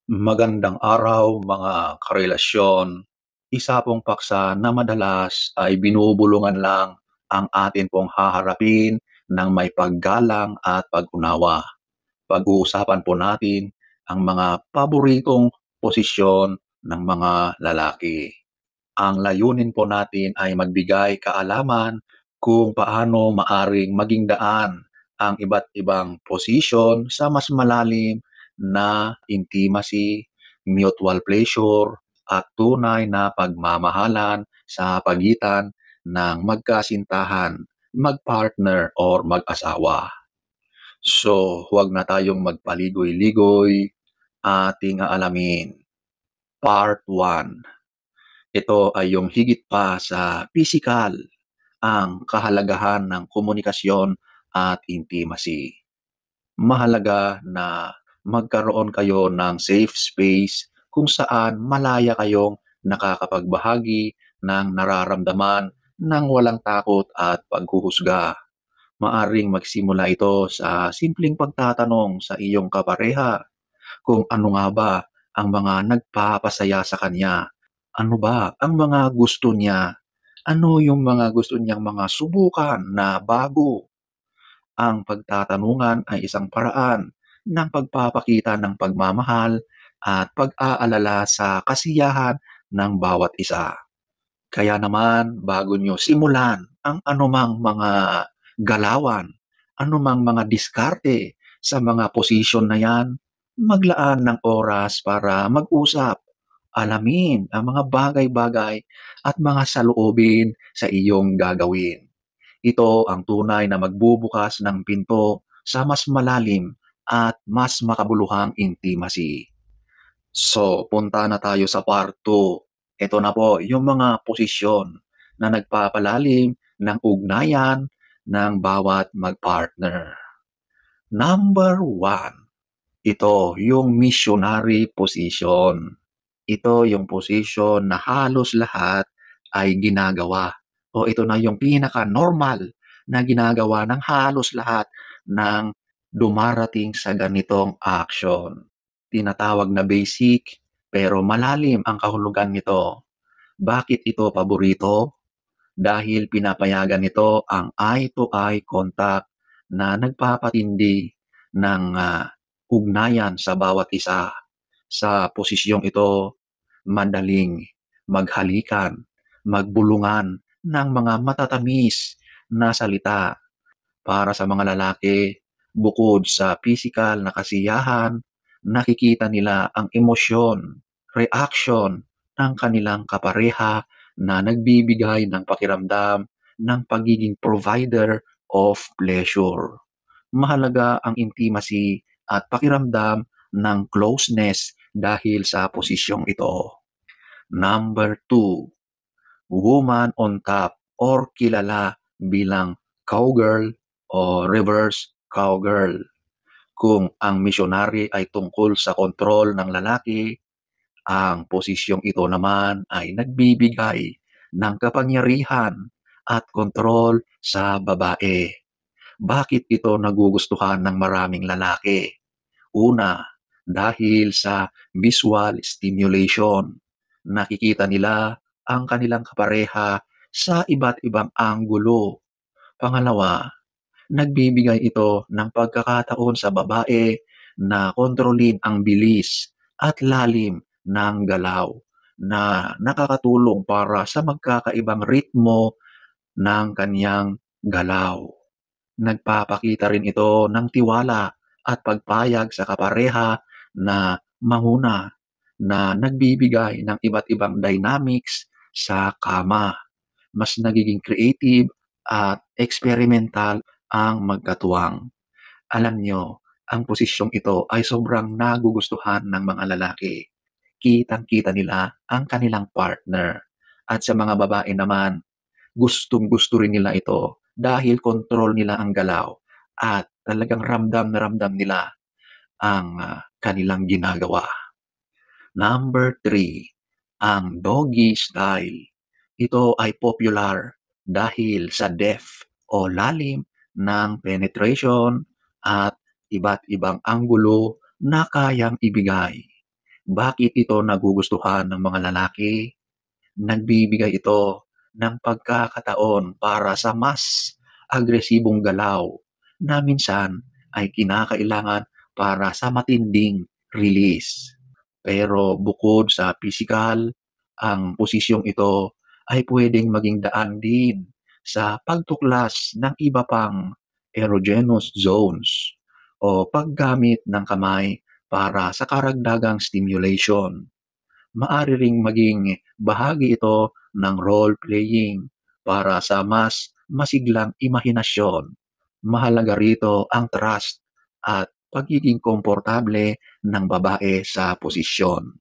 Magandang araw mga karelasyon. Isa pong paksa na madalas ay binubulungan lang ang atin pong haharapin ng may paggalang at pag-unawa. Pag-uusapan po natin ang mga paboritong posisyon ng mga lalaki. Ang layunin po natin ay magbigay kaalaman kung paano maaring maging daan ang iba't ibang posisyon sa mas malalim na intimacy, mutual pleasure, at tunay na pagmamahalan sa pagitan ng magkasintahan, magpartner or mag-asawa. So, huwag na tayong magpaligoy-ligoy, ating aalamin. Part 1. Ito ay yung higit pa sa pisikal, ang kahalagahan ng komunikasyon at intimacy. Mahalaga na magkaroon kayo ng safe space kung saan malaya kayong nakakapagbahagi ng nararamdaman ng walang takot at paghuhusga. Maaring magsimula ito sa simpleng pagtatanong sa iyong kapareha kung ano nga ba ang mga nagpapasaya sa kanya. Ano ba ang mga gusto niya? Ano yung mga gusto niyang mga subukan na bago? Ang pagtatanungan ay isang paraan ng pagpapakita ng pagmamahal at pag-aalala sa kasiyahan ng bawat isa. Kaya naman, bago nyo simulan ang anumang mga galawan, anumang mga diskarte sa mga posisyon na yan, maglaan ng oras para mag-usap, alamin ang mga bagay-bagay at mga saloobin sa iyong gagawin. Ito ang tunay na magbubukas ng pinto sa mas malalim at mas makabuluhang intimacy. So, punta na tayo sa part 2. Ito na po yung mga posisyon na nagpapalalim ng ugnayan ng bawat magpartner. Number 1. Ito yung missionary position. Ito yung position na halos lahat ay ginagawa. O ito na yung pinaka-normal na ginagawa ng halos lahat ng dumarating sa ganitong action. Tinatawag na basic pero malalim ang kahulugan nito. Bakit ito paborito? Dahil pinapayagan nito ang eye-to-eye contact na nagpapatindi ng ugnayan sa bawat isa. Sa posisyong ito, madaling maghalikan, magbulungan ng mga matatamis na salita. Para sa mga lalaki, bukod sa pisikal na kasiyahan, nakikita nila ang emosyon, reaction ng kanilang kapareha na nagbibigay ng pakiramdam ng pagiging provider of pleasure. Mahalaga ang intimacy at pakiramdam ng closeness dahil sa posisyong ito. Number 2, woman on top or kilala bilang cowgirl o reverse cowgirl. Kung ang missionary ay tungkol sa kontrol ng lalaki, ang posisyong ito naman ay nagbibigay ng kapangyarihan at kontrol sa babae. Bakit ito nagugustuhan ng maraming lalaki? Una, dahil sa visual stimulation. Nakikita nila ang kanilang kapareha sa iba't ibang anggulo. Pangalawa, nagbibigay ito ng pagkakataon sa babae na kontrolin ang bilis at lalim ng galaw na nakakatulong para sa magkakaibang ritmo ng kanyang galaw. Nagpapakita rin ito ng tiwala at pagpayag sa kapareha na manguna na nagbibigay ng iba't ibang dynamics sa kama. Mas nagiging creative at experimental ang magkatuwang. Alam nyo, ang posisyong ito ay sobrang nagugustuhan ng mga lalaki. Kitang-kita nila ang kanilang partner. At sa mga babae naman, gustong-gusto rin nila ito dahil control nila ang galaw at talagang ramdam na ramdam nila ang kanilang ginagawa. Number 3, ang doggy style. Ito ay popular dahil sa depth o lalim ng penetration at iba't ibang anggulo na kayang ibigay. Bakit ito nagugustuhan ng mga lalaki? Nagbibigay ito ng pagkakataon para sa mas agresibong galaw na minsan ay kinakailangan para sa matinding release. Pero bukod sa pisikal, ang posisyong ito ay pwedeng maging daan din sa pagtuklas ng iba pang erogenous zones o paggamit ng kamay para sa karagdagang stimulation. Maaari ring maging bahagi ito ng role-playing para sa mas masiglang imahinasyon. Mahalaga rito ang trust at pagiging komportable ng babae sa posisyon.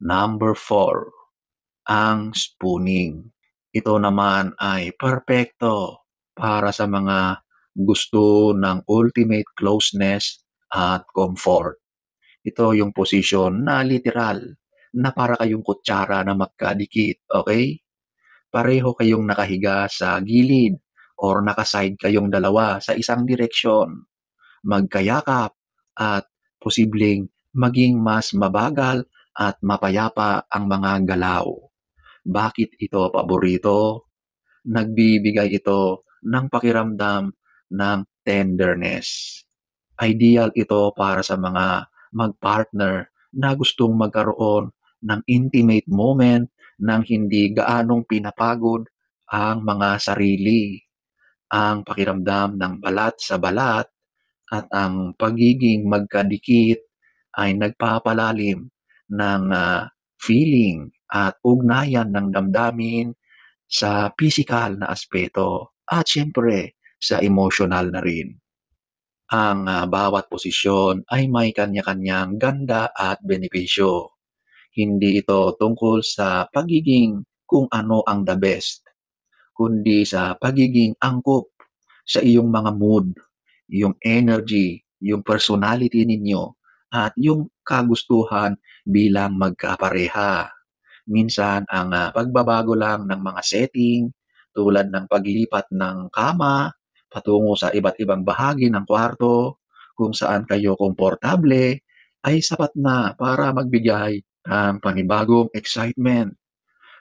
Number 4, ang spooning. Ito naman ay perpekto para sa mga gusto ng ultimate closeness at comfort. Ito yung posisyon na literal na para kayong kutsara na magkadikit, okay? Pareho kayong nakahiga sa gilid or nakaside kayong dalawa sa isang direksyon, magkayakap at posibleng maging mas mabagal at mapayapa ang mga galaw. Bakit ito paborito? Nagbibigay ito ng pakiramdam ng tenderness. Ideal ito para sa mga mag-partner na gustong magkaroon ng intimate moment nang hindi gaanong pinapagod ang mga sarili. Ang pakiramdam ng balat sa balat at ang pagiging magkadikit ay nagpapalalim ng feeling at ugnayan ng damdamin sa pisikal na aspeto at siyempre sa emotional na rin. Ang bawat posisyon ay may kanya-kanyang ganda at benepisyo. Hindi ito tungkol sa pagiging kung ano ang the best, kundi sa pagiging angkop sa iyong mga mood, yung energy, yung personality ninyo, at yung kagustuhan bilang magkapareha. Minsan ang pagbabago lang ng mga setting tulad ng paglipat ng kama patungo sa iba't ibang bahagi ng kwarto kung saan kayo komportable ay sapat na para magbigay ng panibagong excitement.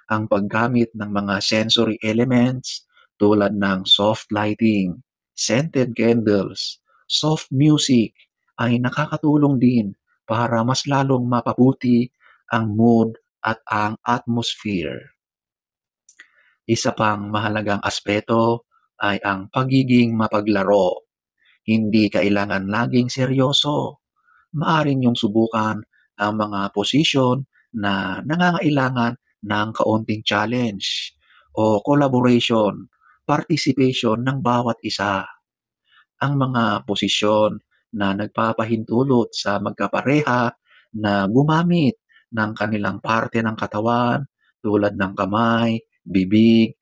Ang paggamit ng mga sensory elements tulad ng soft lighting, scented candles, soft music ay nakakatulong din para mas lalong mapabuti ang mood at ang atmosphere. Isa pang mahalagang aspeto ay ang pagiging mapaglaro. Hindi kailangan laging seryoso. Maaari niyong subukan ang mga posisyon na nangangailangan ng kaunting challenge o collaboration, participation ng bawat isa. Ang mga posisyon na nagpapahintulot sa magkapareha na gumamit ng kanilang parte ng katawan tulad ng kamay, bibig,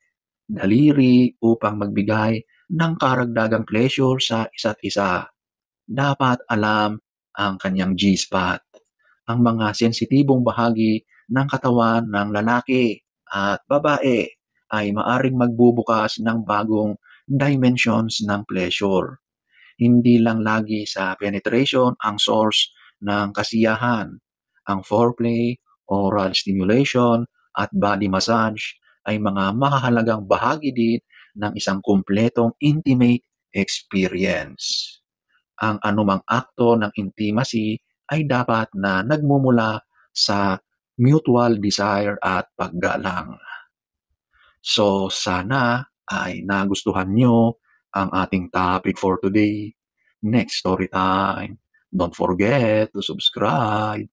daliri upang magbigay ng karagdagang pleasure sa isa't isa. Dapat alam ang kanyang G-spot, ang mga sensitibong bahagi ng katawan ng lalaki at babae ay maaring magbubukas ng bagong dimensions ng pleasure. Hindi lang lagi sa penetration ang source ng kasiyahan. Ang foreplay, oral stimulation, at body massage ay mga mahalagang bahagi din ng isang kumpletong intimate experience. Ang anumang akto ng intimacy ay dapat na nagmumula sa mutual desire at paggalang. So sana ay nagustuhan nyo ang ating topic for today. Next story time. Don't forget to subscribe.